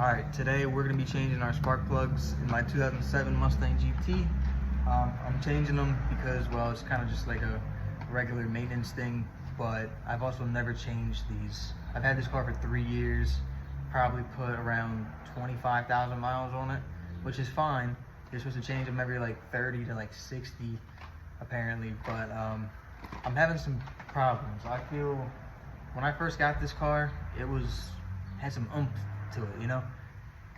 Alright, today we're going to be changing our spark plugs in my 2007 Mustang GT. I'm changing them because, well, it's kind of just like a regular maintenance thing, but I've also never changed these. I've had this car for 3 years, probably put around 25,000 miles on it, which is fine. You're supposed to change them every like 30 to like 60 apparently, but I'm having some problems. I feel when I first got this car, had some oomph to it, you know?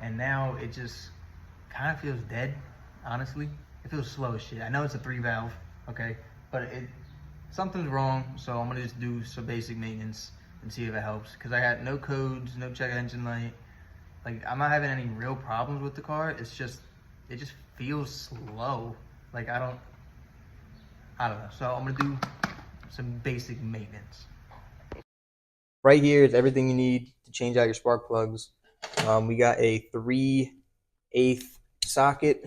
And now it just kind of feels dead, honestly. It feels slow as shit. I know it's a 3-valve, okay? But something's wrong, so I'm gonna just do some basic maintenance and see if it helps. Cause I got no codes, no check engine light. Like, I'm not having any real problems with the car. It just feels slow. Like, I don't know. So I'm gonna do some basic maintenance. Right here is everything you need to change out your spark plugs. We got a 3/8 socket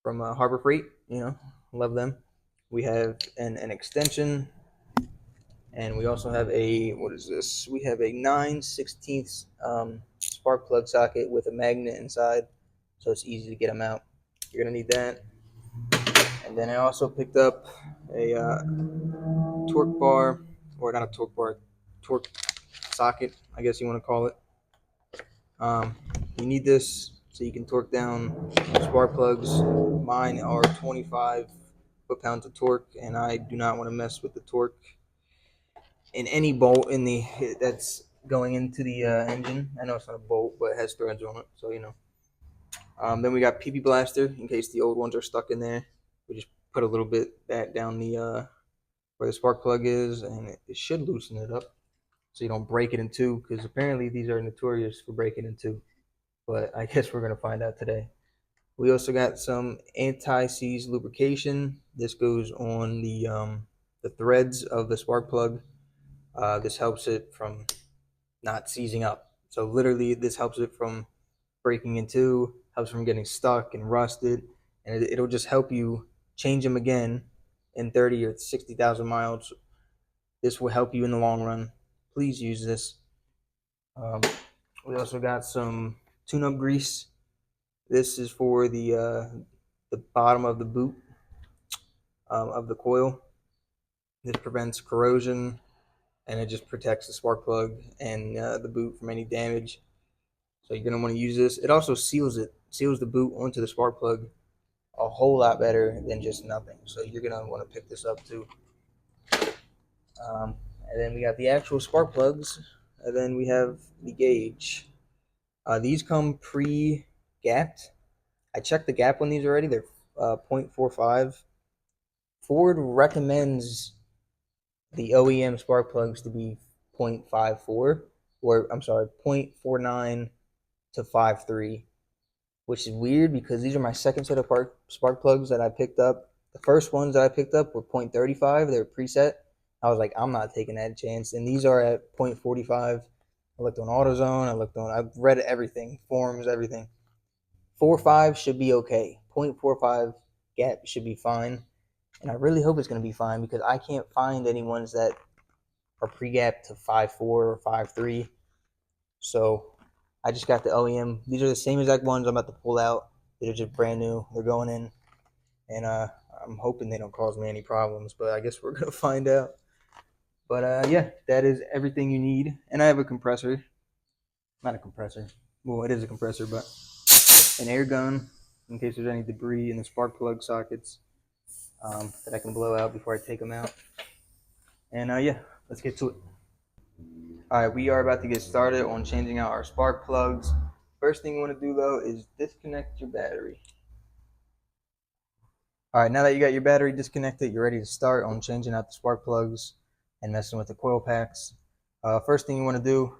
from Harbor Freight, you know, love them. We have an extension, and we also have what is this? We have a 9/16 spark plug socket with a magnet inside, so it's easy to get them out. You're gonna need that. And then I also picked up a torque bar, or not a torque bar, torque socket, I guess you want to call it. You need this so you can torque down spark plugs. Mine are 25 foot-pounds of torque, and I do not want to mess with the torque in any bolt that's going into the engine. I know it's not a bolt, but it has threads on it, so you know. Then we got PP Blaster in case the old ones are stuck in there. We just put a little bit back down the where the spark plug is, and it should loosen it up so you don't break it in two, because apparently these are notorious for breaking in two. But I guess we're going to find out today. We also got some anti-seize lubrication. This goes on the threads of the spark plug. This helps it from not seizing up. So literally, this helps it from breaking in two, helps from getting stuck and rusted, and it'll just help you change them again in 30 or 60,000 miles. This will help you in the long run. Please use this. We also got some tune-up grease. This is for the bottom of the boot of the coil. This prevents corrosion, and it just protects the spark plug and the boot from any damage. So you're gonna want to use this. It also seals the boot onto the spark plug a whole lot better than just nothing. So you're gonna want to pick this up too. And then we got the actual spark plugs, and then we have the gauge. These come pre-gapped. I checked the gap on these already. They're 0.45. Ford recommends the OEM spark plugs to be 0.54, or I'm sorry, 0.49 to 53, which is weird because these are my second set of spark plugs that I picked up. The first ones that I picked up were 0.35. They were preset. I was like, I'm not taking that chance. And these are at 0.45. I looked on AutoZone. I've read everything, forums, everything. 4.5 should be okay. 0.45 gap should be fine. And I really hope it's going to be fine because I can't find any ones that are pre-gapped to 5.4 or 5.3. So I just got the OEM. These are the same exact ones I'm about to pull out. They're just brand new. They're going in. And I'm hoping they don't cause me any problems, but I guess we're going to find out. But yeah, that is everything you need. And I have a compressor. Not a compressor. Well, it is a compressor, but an air gun in case there's any debris in the spark plug sockets that I can blow out before I take them out. And yeah, let's get to it. All right, we are about to get started on changing out our spark plugs. First thing you want to do though is disconnect your battery. All right, now that you got your battery disconnected, you're ready to start on changing out the spark plugs and messing with the coil packs. First thing you want to do,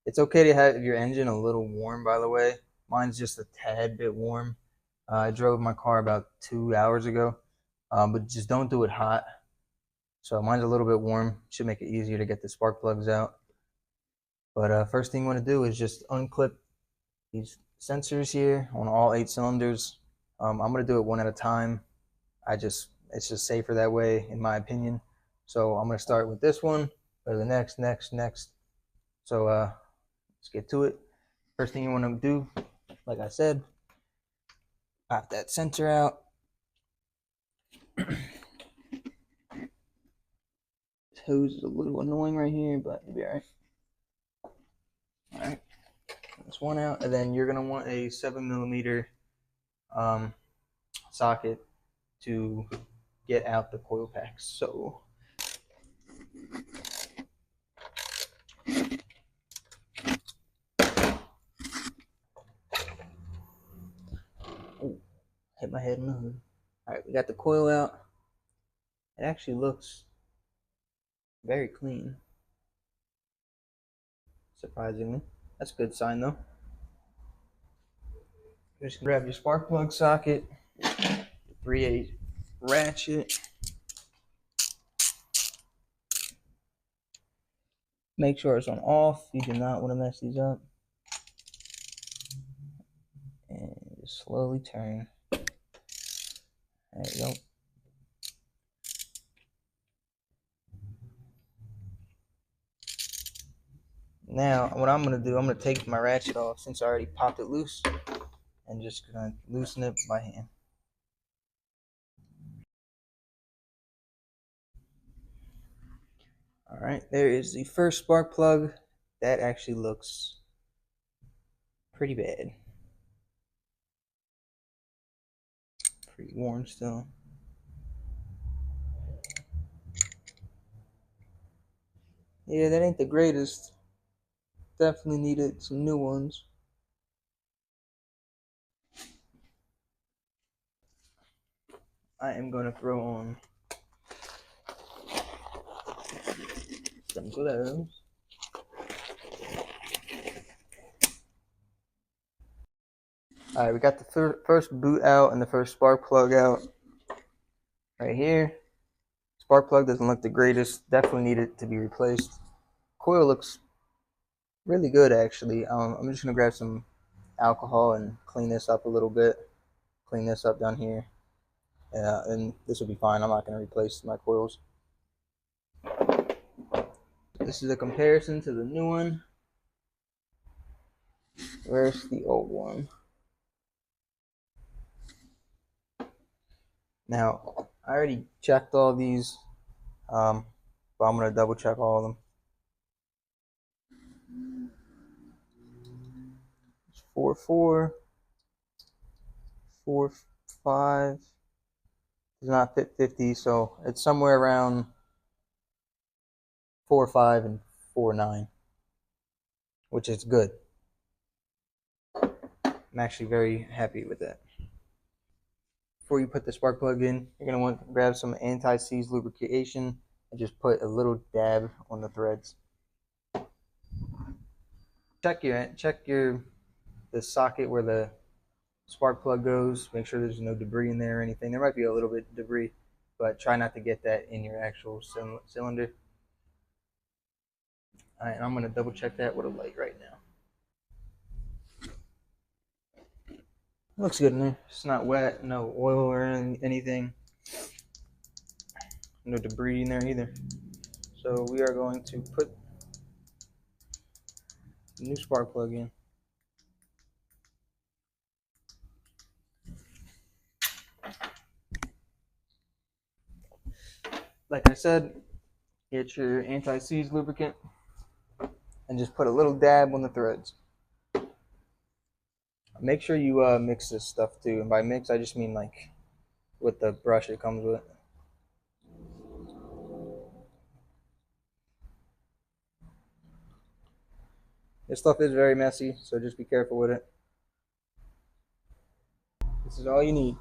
it's okay to have your engine a little warm, by the way. Mine's just a tad bit warm. I drove my car about 2 hours ago, but just don't do it hot. So mine's a little bit warm. Should make it easier to get the spark plugs out. But first thing you want to do is just unclip these sensors here on all 8 cylinders. I'm going to do it one at a time. It's just safer that way, in my opinion. So I'm going to start with this one, go to the next. So let's get to it. First thing you want to do, like I said, pop that sensor out. This hose is a little annoying right here, but it'll be alright. Alright, this one out, and then you're gonna want a 7mm socket to get out the coil packs. So oh, hit my head in the hood. Alright, we got the coil out. It actually looks very clean, surprisingly. That's a good sign though. Just grab your spark plug socket, 3/8 ratchet. Make sure it's on off. You do not want to mess these up. And just slowly turn. There you go. Now, what I'm going to do, I'm going to take my ratchet off since I already popped it loose, and just going to loosen it by hand. Alright, there is the first spark plug. That actually looks pretty bad. Pretty warm still. Yeah, that ain't the greatest. Definitely needed some new ones. I am going to throw on some gloves. Alright, we got the first boot out and the first spark plug out right here. Spark plug doesn't look the greatest. Definitely needed to be replaced. Coil looks really good actually. I'm just going to grab some alcohol and clean this up a little bit. Clean this up down here. And this will be fine. I'm not going to replace my coils. This is a comparison to the new one. Where's the old one? Now, I already checked all these, but I'm going to double check all of them. It's 4.4, 4.5. Does not fit 50, so it's somewhere around 4.5 and 4.9, which is good. I'm actually very happy with that. Before you put the spark plug in, you're going to want to grab some anti-seize lubrication and just put a little dab on the threads. Check the socket where the spark plug goes. Make sure there's no debris in there or anything. There might be a little bit of debris, but try not to get that in your actual cylinder. All right, and I'm going to double check that with a light right now. Looks good in there. It's not wet, no oil or anything. No debris in there either. So we are going to put the new spark plug in. Like I said, get your anti-seize lubricant and just put a little dab on the threads. Make sure you mix this stuff too, and by mix I just mean like with the brush it comes with. This stuff is very messy, so just be careful with it. This is all you need.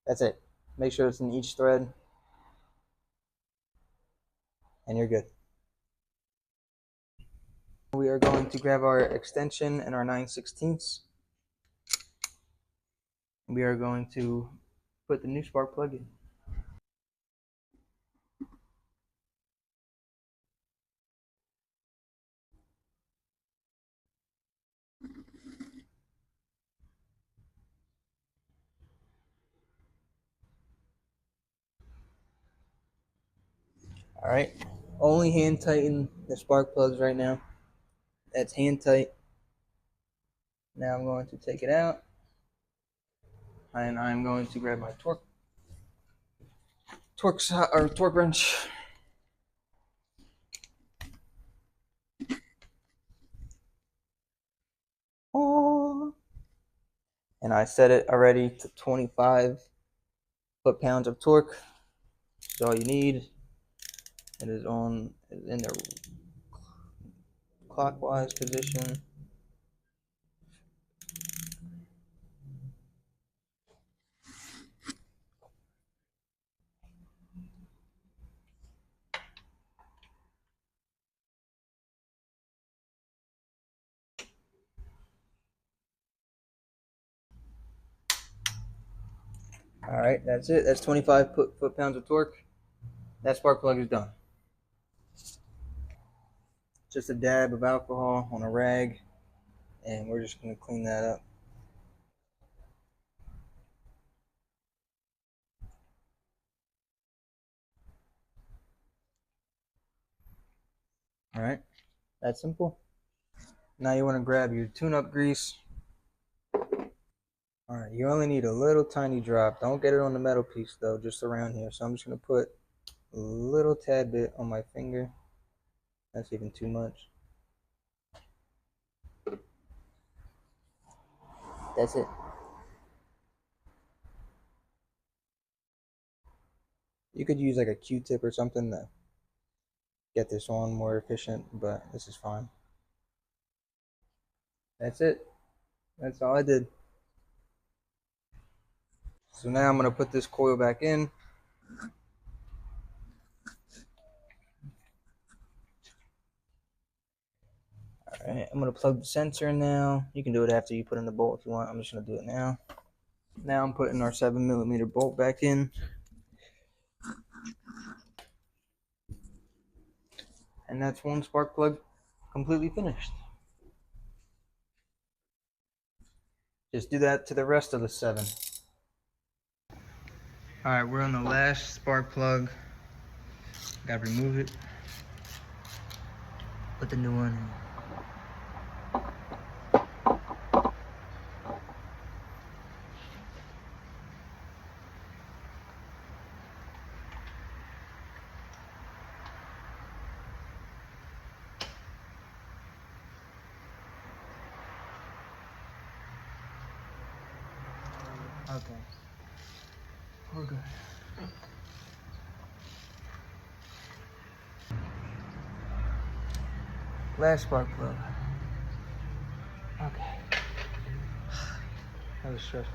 That's it. Make sure it's in each thread, and you're good. We are going to grab our extension and our 9/16. We are going to put the new spark plug in. All right. Only hand tighten the spark plugs right now. That's hand tight. Now I'm going to take it out, and I'm going to grab my torque wrench. Oh. And I set it already to 25 foot-pounds of torque. That's all you need. It is in the clockwise position. All right, that's it. That's 25 foot-pounds of torque. That spark plug is done. Just a dab of alcohol on a rag, and we're just going to clean that up. All right, that's simple. Now you want to grab your tune-up grease. All right, you only need a little tiny drop. Don't get it on the metal piece though, just around here. So I'm just going to put a little tad bit on my finger. That's even too much. That's it. You could use like a Q-tip or something to get this on more efficient, but this is fine. That's it. That's all I did. So now I'm going to put this coil back in. Alright, I'm going to plug the sensor in now. You can do it after you put in the bolt if you want. I'm just going to do it now. Now I'm putting our 7mm bolt back in. And that's one spark plug completely finished. Just do that to the rest of the 7. Alright, we're on the last spark plug. Gotta remove it. Put the new one in. Okay. We're good. Last spark plug. Okay. That was stressful.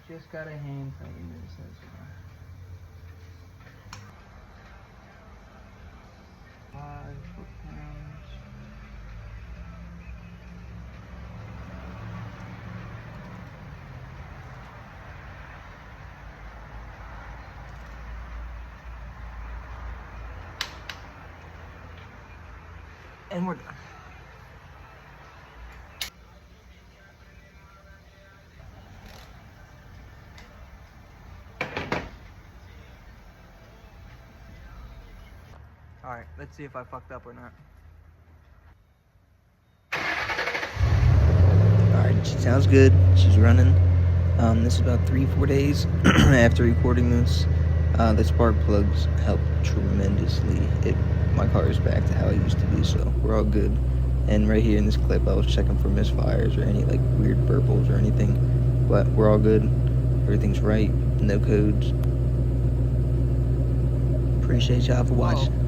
Just got a hand tighten this. 5 foot-pounds. And we're done. Alright, let's see if I fucked up or not. Alright, she sounds good. She's running. This is about 3-4 days after recording this. The spark plugs help tremendously. My car is back to how it used to be, so we're all good. And right here in this clip, I was checking for misfires or any like weird burbles or anything, but we're all good. Everything's right. No codes. Appreciate y'all for watching.